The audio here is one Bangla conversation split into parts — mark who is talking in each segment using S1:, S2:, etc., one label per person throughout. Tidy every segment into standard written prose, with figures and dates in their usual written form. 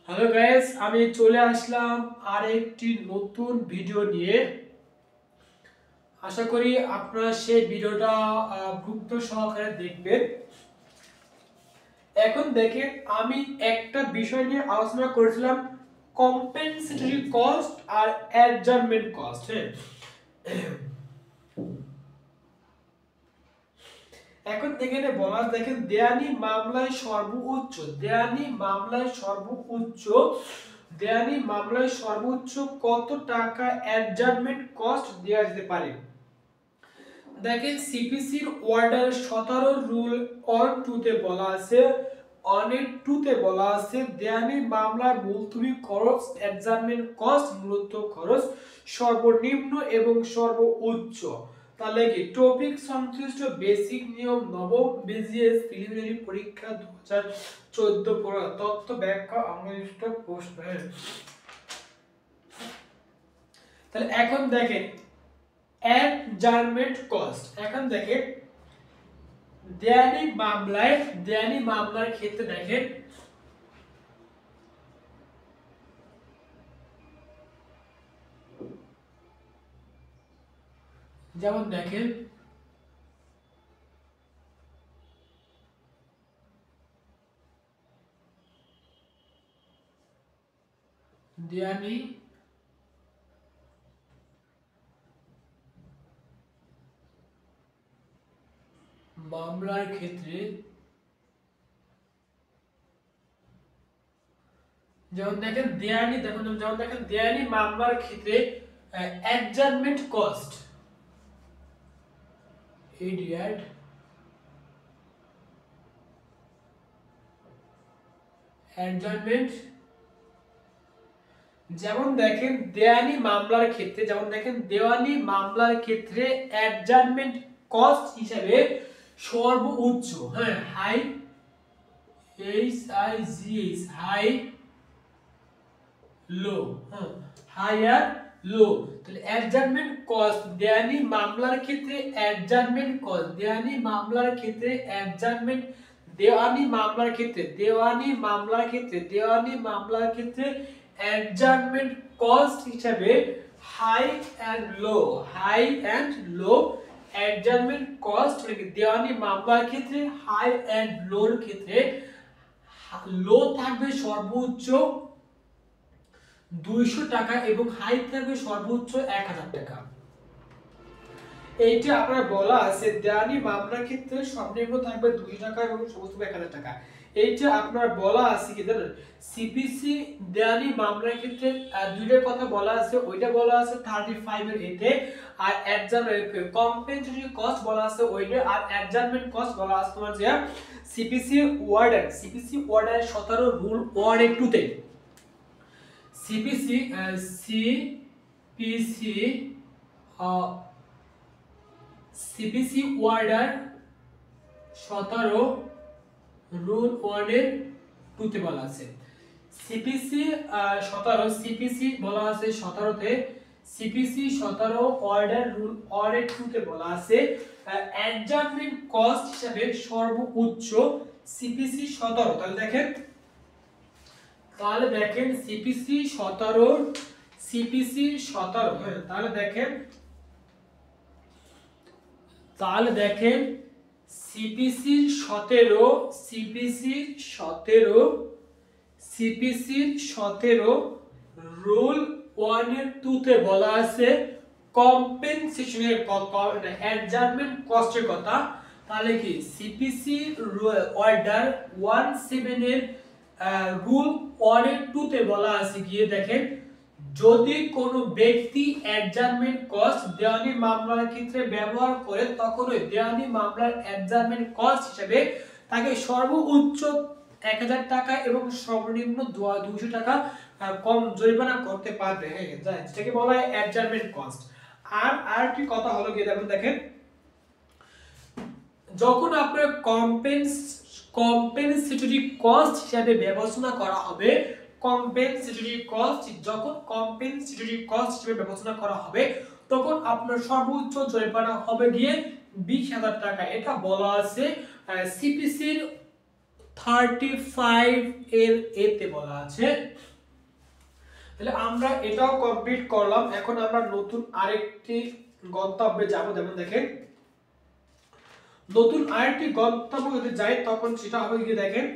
S1: হ্যালো গাইস, আমি চলে আসলাম আরেকটি নতুন ভিডিও নিয়ে। আশা করি আপনারা সেই ভিডিওটা গুরুত্ব সহকারে দেখবেন। এখন দেখেন, আমি একটা বিষয় নিয়ে আলোচনা করেছিলাম, কম্পেনসেটরি কস্ট আর অ্যাডজাস্টমেন্ট কস্ট। এখন এখানে বলা দেখেন, দেয়ানি মামলায় সর্বোচ্চ কত টাকা অ্যাডজাস্টমেন্ট কস্ট দেওয়া যেতে পারে। দেখেন, সিপিসির অর্ডার 17 রুল অন 2 তে বলা আছে, অনেক 2 তে বলা আছে, দেয়ানি মামলায় মুলতবি খরচ অ্যাডজাস্টমেন্ট কস্ট মূলত খরচ সর্বনিম্ন এবং সর্বোচ্চ। তাহলে কি টপিক সংশ্লিষ্ট বেসিক নিয়ম নবম বিজিএস প্রিলিমিনারি পরীক্ষা 2014 পড়া তথ্য ব্যাখ্যা সংশ্লিষ্ট প্রশ্ন। তাহলে এখন দেখেন অ্যাডজাস্টমেন্ট কস্ট। এখন দেখেন দেয়ানি মামলার ক্ষেত্রে দেখেন যেমন দেখেন দেয়ানি মামলার ক্ষেত্রে যেমন দেখেন দেয়ানি মামলার ক্ষেত্রে অ্যাডজাস্টমেন্ট কস্ট অ্যাডজাস্টমেন্ট যেমন দেখেন দেওয়ানি মামলার ক্ষেত্রে অ্যাডজাস্টমেন্ট কস্ট হিসেবে সর্বোচ্চ হাই হাই লো হাই আর লো। তাহলে অ্যাডজাস্টমেন্ট কস্ট দেওয়ানি মামলার ক্ষেত্রে অ্যাডজাস্টমেন্ট কস্ট হিসাবে high and low adjustment cost দেওয়ানি মামলার ক্ষেত্রে হাই অ্যান্ড লোর ক্ষেত্রে লো থাকবে সর্বোচ্চ 200 টাকা এবং হাই থাকবে সর্বোচ্চ 1000 টাকা। এইটা আপনার বলা আছে দেওয়ানি মামলার ক্ষেত্রে সর্বনিম্ন থাকবে 200 টাকা এবং সর্বোচ্চ 1000 টাকা। এইটা আপনার বলা আছে কি জানেন, সিপিসি দেওয়ানি মামলার ক্ষেত্রে দুইটা কথা বলা আছে, ওইটা বলা আছে 35 এর এতে, আর অ্যাডজাস্টমেন্ট কম্পেনসেটরি কস্ট বলা আছে ওইটা, আর অ্যাডজাস্টমেন্ট কস্ট বলা আছে তোমার যে সিপিসি অর্ডার 17 রুল 1 তে সিপিসি অর্ডার 17 রুল 1 তে বলা আছে, সিপিসি বলা আছে 17 তে, সিপিসি 17 অর্ডার রুল 1 তে বলা আছে অ্যাডজাস্টমেন্ট কস্ট হিসাবে সর্বোচ্চ সিপিসি 17। তাহলে দেখেন সিপিসি 17 তাহলে দেখেন সিপিসি 17 রুল 1 তে বলা আছে কম্পেনসেশনের অ্যাডজাস্টমেন্ট কস্টের কথা। তাহলে কি সিপিসি অর্ডার 17 এর রুল 1 তে বলা আছে গিয়ে দেখেন, যদি কোনো ব্যক্তি অ্যাডজাস্টমেন্ট কস্ট দেওয়ানি মামলার ক্ষেত্রে ব্যবহার করে, তখন ওই দেওয়ানি মামলার অ্যাডজাস্টমেন্ট কস্ট হিসেবে তাকে সর্বোচ্চ 1000 টাকা এবং সর্বনিম্ন 200 টাকা কম জরিমানা করতে পারবে। যেটাকে বলা হয় অ্যাডজাস্টমেন্ট কস্ট। আর আরেকটি কথা হলো কি দেখেন, যখন আপনার কম্পেনসেটরি কস্ট হিসাবে বিবেচনা করা হবে, তখন আপনার সর্বোচ্চ জরিমানা হবে গিয়ে 20,000 টাকা। এটা বলা আছে সিপিসির 35 এর এতে বলা আছে। তাহলে আমরা এটাও কমপ্লিট করলাম। এখন আমরা নতুন আরেকটি গন্তব্যে যাব। যেমন দেখেন, নতুন আরেকটি গন্তব্য যদি যাই তখন সেটা হবে কি দেখেন,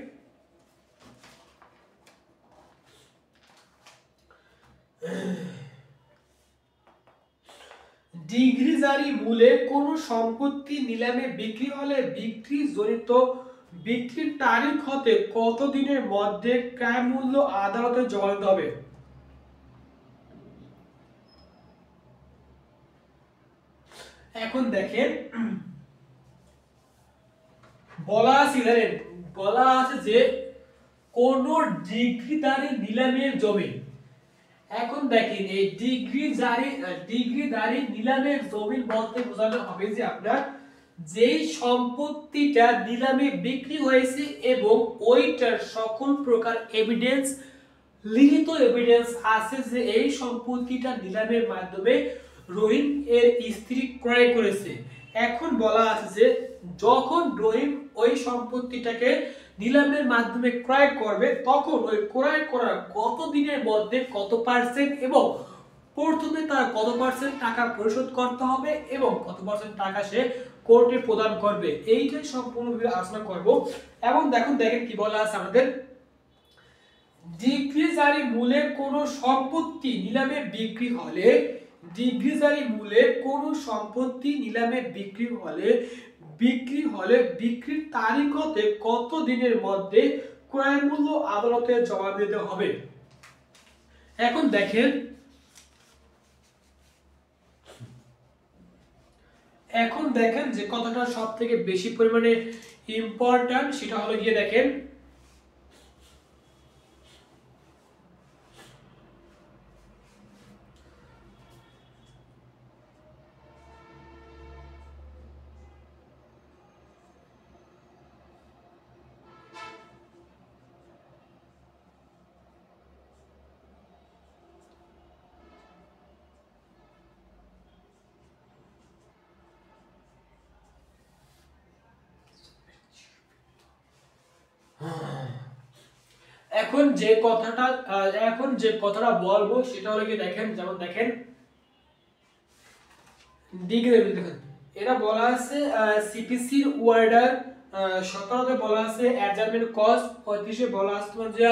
S1: ডিগ্রি জারি মূলে কোন সম্পত্তি নিলামে বিক্রি হলে বিক্রি জনিত বিক্রির তারিখ হতে কত দিনের মধ্যে ক্রয় মূল্য আদালতে জমা দিতে হবে। এখন দেখেন বলা আছে, জানেন বলা আছে যে কোন ডিগ্রিদারি নিলামের জমি। এখন দেখেন এই ডিগ্রিদারি নিলামের জমি বলতে বোঝানো হবে যে আপনার যেই সম্পত্তিটা নিলামে বিক্রি হয়েছে এবং ওইটার সকল প্রকার এভিডেন্স, লিখিত এভিডেন্স আছে যে এই সম্পত্তিটা নিলামের মাধ্যমে রহিম এর স্ত্রী ক্রয় করেছে। এখন বলা আছে যে যখন রহিম ওই সম্পত্তিটাকে নিলামের মাধ্যমে ক্রয় করবে তখন ওই ক্রয় করার কত দিনের মধ্যে কত পার্সেন্ট এবং প্রথমে তার কত পার্সেন্ট টাকা পরিশোধ করতে হবে এবং কত পার্সেন্ট টাকা সে কোর্টে প্রদান করবে, এইটাই সম্পূর্ণভাবে আলোচনা করব। এবং দেখেন কি বলা আছে আমাদের, ডিগ্রি জারি মূলে কোন সম্পত্তি নিলামে বিক্রি হলে, ডিগ্রি জারি মূলে কোন সম্পত্তি নিলামে বিক্রি হলে বিক্রির তারিখ হতে কত দিনের মধ্যে ক্রয় মূল্য আদালতে জমা দিতে হবে। এখন দেখেন যে কথাটা সব থেকে বেশি পরিমাণে ইম্পর্টেন্ট, সেটা হলো গিয়ে দেখেন এখন যে কথাটা বলবো সেটা হলো কি দেখেন, যেমন দেখেন ডিগ্রি দেখেন এটা বলা আছে সিপিসির ওয়ার্ডার 17তে বলা আছে অ্যাডজাস্টমেন্ট কস্ট, 35 বলা আছে তোমার যে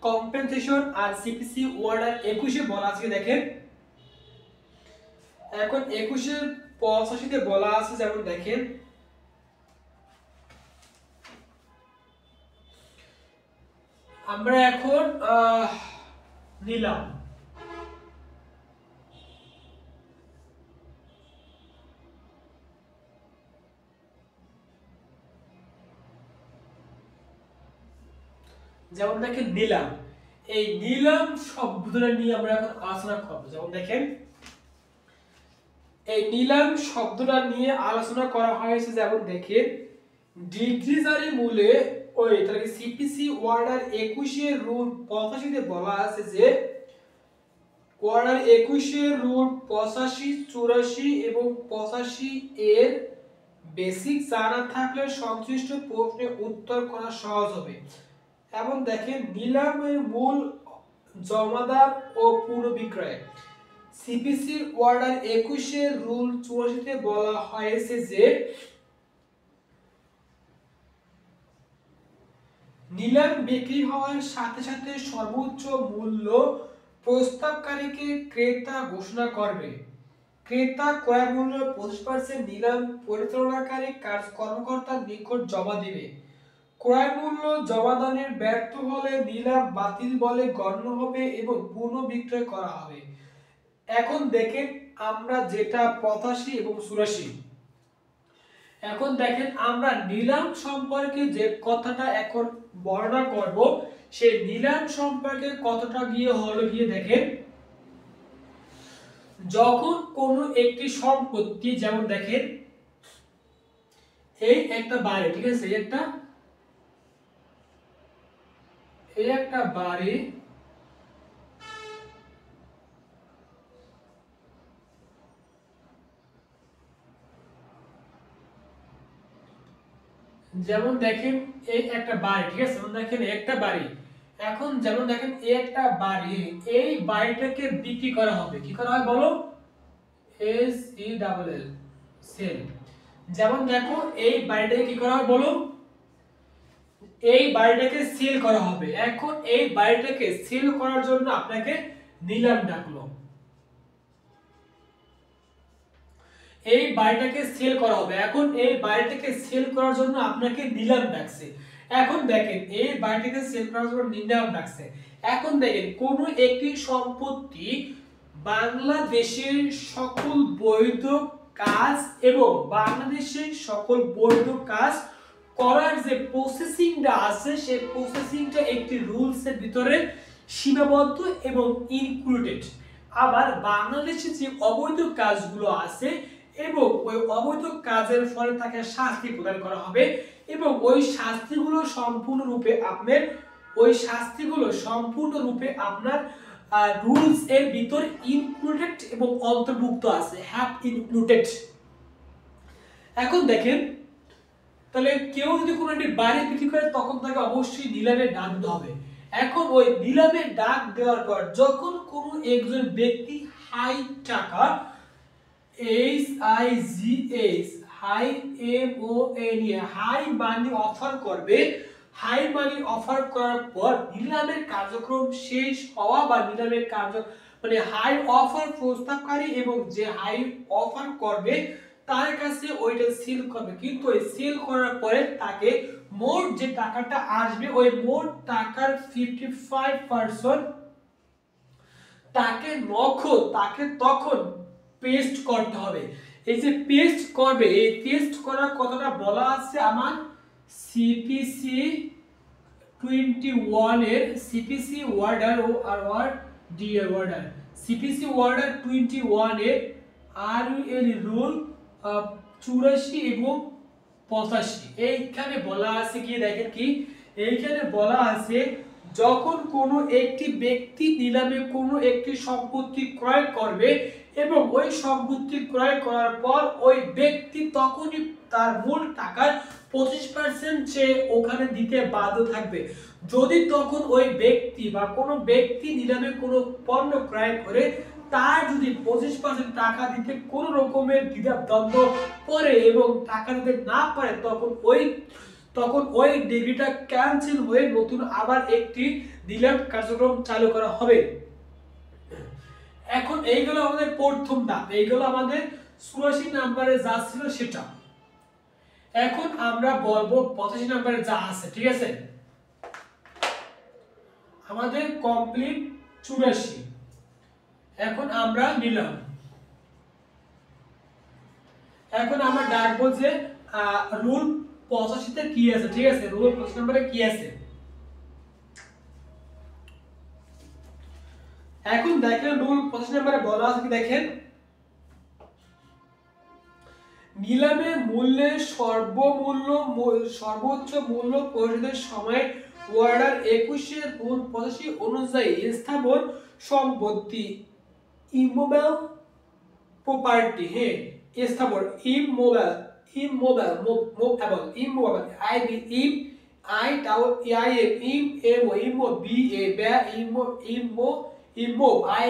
S1: কম্পেনসেশন, আর সিপিসি ওয়ার্ডার 21 বলা আছে দেখেন। এখন 21-85 বলা আছে, যেমন দেখেন আমরা এখন নিলাম, যেমন দেখেন নিলাম, এই নিলাম শব্দটা নিয়ে আমরা এখন আলোচনা করব। যেমন দেখেন এই নিলাম শব্দটা নিয়ে আলোচনা করা হয়েছে, যেমন দেখেন ডিগ্রি জারি মূলে ওই তাহলে সিপিসি ওয়ার্ডার 21 রুল 85 বলা আছে যে ওয়ার্ডার 21 রুল 85, 84 এবং 85 এর বেসিক জানা থাকলে সংশ্লিষ্ট প্রশ্নের উত্তর করা সহজ হবে। এবং দেখেন নিলামের মূল জমাদার ও পুনঃবিক্রয়, সিপিসি ওয়ার্ডার 21 রুল 84 বলা হয়েছে যে নিলাম বিক্রি হওয়ার সাথে সাথে সর্বোচ্চ মূল্য প্রস্তাবকারীকে ক্রেতা ঘোষণা করবে। ক্রেতা ক্রয় মূল্যের 25% নিলাম পরিচালনাকারী কর্মকর্তার নিকট জমা দিবে। ক্রয় মূল্য জমাদানের ব্যর্থ হলে নিলাম বাতিল বলে গণ্য হবে এবং পুনঃবিক্রয় করা হবে। এখন দেখেন আমরা যেটা 85 এবং 84, এখন দেখেন আমরা নিলাম সম্পর্কে যে কথাটা এখন বর্ণনা করব, সেই নিলাম সম্পর্কে কতটা হলো গিয়ে দেখেন যখন কোন একটি সম্পত্তি, যেমন দেখেন এই একটা বাড়ি, ঠিক আছে, এই একটা বাড়ি, যেমন দেখেন এই একটা বাড়ি, ঠিক আছে, দেখেন একটা বাড়ি, এখন যেমন দেখেন এই একটা বাড়ি, এই বাড়িটাকে বিক্রি করা হবে, কি করা হয় বলো, S E double L, sell. যেমন দেখো এই বাড়িটাকে কি করা হবে বলো, এই বাড়িটাকে সেল করা হবে। এখন এই বাড়িটাকে সেল করার জন্য আপনাকে নিলাম ডাকলো, এই বাড়িটাকে সেল করা হবে। এখন এই বাড়িটাকে সেল করার জন্য আপনাকে নিলাম ডাকছে। এখন দেখেন এই বাড়িটাকে সেল করার জন্য নিলাম ডাকছে। এখন দেখেন কোন একটি সম্পত্তি বাংলাদেশের সকল বৈধ কাজ এবং বাংলাদেশের সকল বৈধ কাজ করার যে প্রসেসিংটা আছে সেই প্রসেসিংটা একটি রুলস এর ভিতরে সীমাবদ্ধ এবং ইনক্লুডেড। আবার বাংলাদেশে যে অবৈধ কাজগুলো আছে এবং ওই অবৈধ কাজের ফলে তাকে শাস্তি প্রদান করা হবে এবং ওই শাস্তিগুলো সম্পূর্ণরূপে আপনার রুলস এর ভিতর ইনক্লুডেড এবং অন্তর্ভুক্ত আছে, হ্যাভ ইনক্লুডেড। এখন দেখেন তাহলে কেউ যদি কোনো একটি বাড়ি বিক্রি করে তখন তাকে অবশ্যই নিলামে ডাক দিতে হবে। এখন ওই নিলামে ডাক দেওয়ার পর যখন কোনো একজন ব্যক্তি হাই টাকা, H I G H, high M O N A, high money offer করবে, হাই মানি অফার করার পর নিলামের কার্যক্রম শেষ হওয়া বা নিলামের কার্য মানে হাই অফার প্রস্তাবকারী এবং যে হাই অফার করবে তার কাছে ওইটা সেল করবে, কিন্তু ওই সেল করার পরে তাকে মোট যে টাকাটা আসবে ওই মোট টাকার 55% তাকে তখন পেস্ট করতে হবে। এই যে পেস্ট করবে, এই পেস্ট করার কথাটা বলা আছে আমার সিপিসি 21 এর, সিপিসি ওয়ার্ডার ও আর ওয়ার্ড ডি এর ওয়ার্ডার, সিপিসি ওয়ার্ডার 21 এর আর এর রুল 84 এবং 85। এইখানে বলা আছে কি দেখেন কি, এইখানে বলা আছে যখন কোনো একটি ব্যক্তি নিলামে কোনো একটি সম্পত্তি ক্রয় করবে এবং ওই সম্পত্তি ক্রয় করার পর ওই ব্যক্তি তখনই তার মূল টাকার 25% সে ওখানে দিতে বাধ্য থাকবে। যদি তখন ওই ব্যক্তি বা কোনো ব্যক্তি নিলামে কোনো পণ্য ক্রয় করে তার যদি 25% টাকা দিতে কোনো রকমের দ্বিধাদ্বন্দ্ব পড়ে এবং টাকা দিতে না পারে তখন ওই ডিগ্রিটা ক্যান্সেল হয়ে নতুন আবার একটি নিলাম কার্যক্রম চালু করা হবে। এখন এইগুলো আমাদের প্রথম ধাপ, এইগুলো আমাদের 84 নম্বরে যা ছিল সেটা। এখন আমরা বলবো 85 নম্বরে যা আছে, ঠিক আছে, আমাদের কমপ্লিট 84। এখন আমরা নিলাম, এখন আমরা ডাকবো যে রুল 85 তে কি আছে, ঠিক আছে, রুল 85 নম্বরে কি আছে। এখন দেখেন রুল 85 নম্বরে বলা আছে কি দেখেন, নিলামে মূল্যের সর্বোচ্চ মূল্য পরিশোধের সময় ওয়ার্ডার 21 এর রুল 85 অনুযায়ী স্থাবর সম্পত্তি ইমোবাইল প্রপার্টি, হ্যাঁ স্থাবর ইমোবাইল আইবি ইম আই টাউ আই এম এম ও ইমো বি এ ব্যা ইমো আই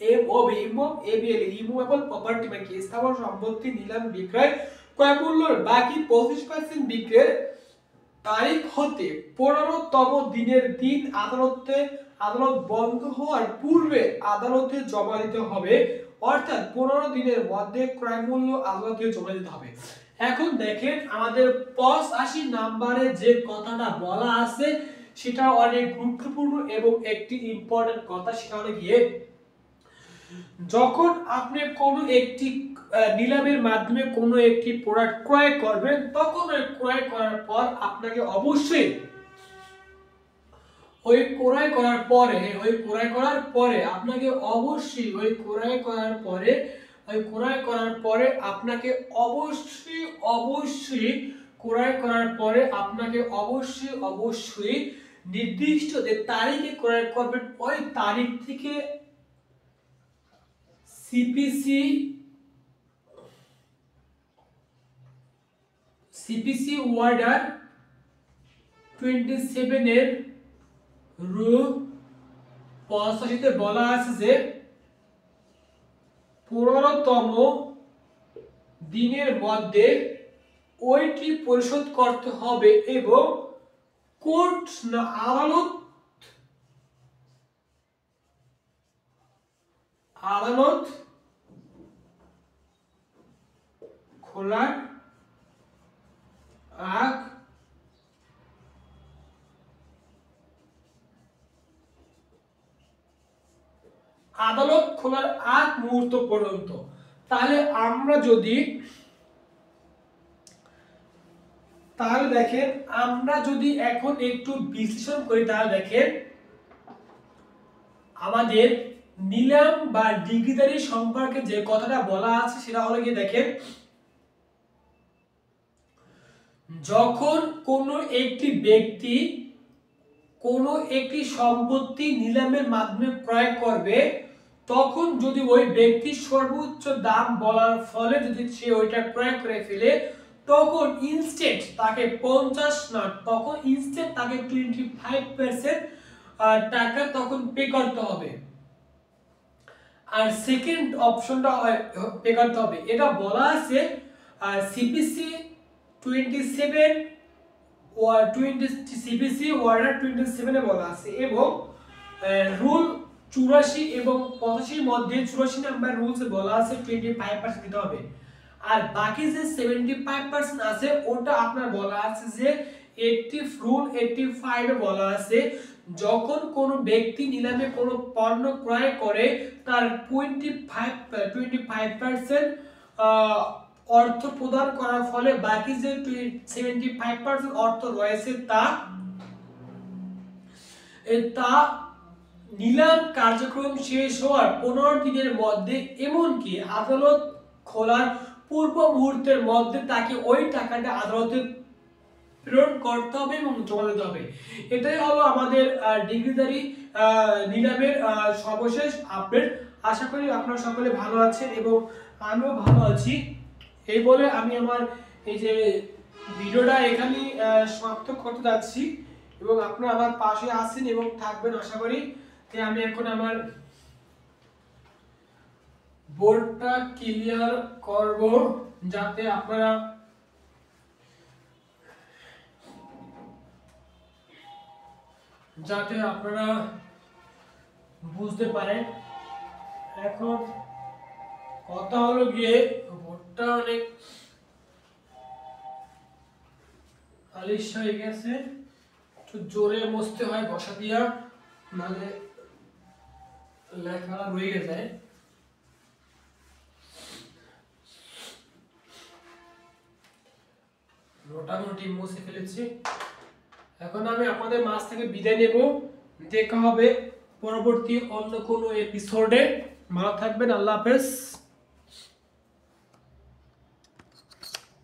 S1: এম ও বি ইমো A B L immobile property মানে কি স্থাবর সম্পত্তি নিলাম বিক্রয় ক্রয় মূল্যের বাকি 25% বিক্রয়ের তারিখ হতে 15তম দিনের দিন আদালত বন্ধ হওয়ার পূর্বে আদালতে জমা দিতে হবে, অর্থাৎ 15 দিনের মধ্যে ক্রয় মূল্য আদালতে জমা দিতে হবে। এখন দেখেন আমাদের 85 নম্বরে যে কথাটা বলা আছে সেটা অনেক গুরুত্বপূর্ণ এবং একটি ইম্পর্টেন্ট কথা, সেটা হলো গিয়ে যখন আপনি কোনো একটি নিলামের মাধ্যমে কোনো একটি প্রোডাক্ট ক্রয় করবেন তখন ওই ক্রয় করার পর আপনাকে অবশ্যই ওই ক্রয় করার পরে আপনাকে অবশ্যই নির্দিষ্ট যে তারিখে ক্রয় করবেন ওই তারিখ থেকে সিপিসি ওয়ার্ডার 27 এর রুল 85 বলা আছে যে 15তম দিনের মধ্যে ওইটি পরিশোধ করতে হবে এবং কোর্ট না আদালত খোলার আগ মুহূর্ত পর্যন্ত। তাহলে দেখেন আমরা যদি এখন একটু বিশ্লেষণ করি, তাহলে দেখেন আমাদের নিলাম বা ডিগ্রিদারি সম্পর্কে যে কথাটা বলা আছে সেটা হলো গিয়ে দেখেন, যখন কোনো একটি ব্যক্তি কোনো একটি সম্পত্তি নিলামের মাধ্যমে ক্রয় করবে, তখন যদি ওই ব্যক্তি সর্বোচ্চ দাম বলার ফলে যদি সে ওইটা ক্রয় করে ফেলে, তখন ইনস্ট্যান্ট তাকে 50 না, তখন ইনস্ট্যান্ট তাকে 25% টাকা তখন পে করতে হবে। আর সেকেন্ড অপশনটা পে করতে হবে, এটা বলা আছে সিপিসি 27 সিপিসি ওয়ার্ডার 27 এ বলা আছে, এবং রুল 84 এবং 85 মধ্যে 84 নাম্বার রুলসে বলা আছে 25% দিতে হবে। আর বাকি যে 75% আছে ওটা আপনার বলা আছে যে রুল 85 এ বলা আছে, যখন কোনো ব্যক্তি নিলামে কোনো পণ্য ক্রয় করে তার 25% অর্থ প্রদান করার ফলে বাকি যে 75% অর্থ রয়েছে তা নিলাম কার্যক্রম শেষ হওয়ার 15 দিনের মধ্যে, এমনকি আদালত খোলার পূর্ব মুহূর্তের মধ্যে তাকে ওই টাকাটা আদালতে প্রেরণ করতে হবে এবং জমা দিতে হবে। এটাই হলো আমাদের ডিগ্রিদারি নিলামের সর্বশেষ আপডেট। আশা করি আপনারা সকলে ভালো আছেন এবং আমিও ভালো আছি। এই বলে আমি আমার এই যে ভিডিওটা এখানেই সমাপ্ত করতে যাচ্ছি এবং আপনারা আমার পাশে আছেন এবং থাকবেন আশা করি। আমি এখন আমার বোর্ডটা ক্লিয়ার করব যাতে আপনারা বুঝতে পারেন। এখন কথা হলো গিয়ে বোর্ডটা অনেক আলিশ হয়ে গেছে, একটু জোরে মুছতে হয় বসা দিয়া, নাহলে লেখাটা রয়ে যায়। মোটামুটি মুছে ফেলেছি। এখন আমি আপনাদের মাঝ থেকে বিদায় নেব। দেখা হবে পরবর্তী অন্য কোনো এপিসোডে। ভালো থাকবেন, আল্লাহ হাফেজ।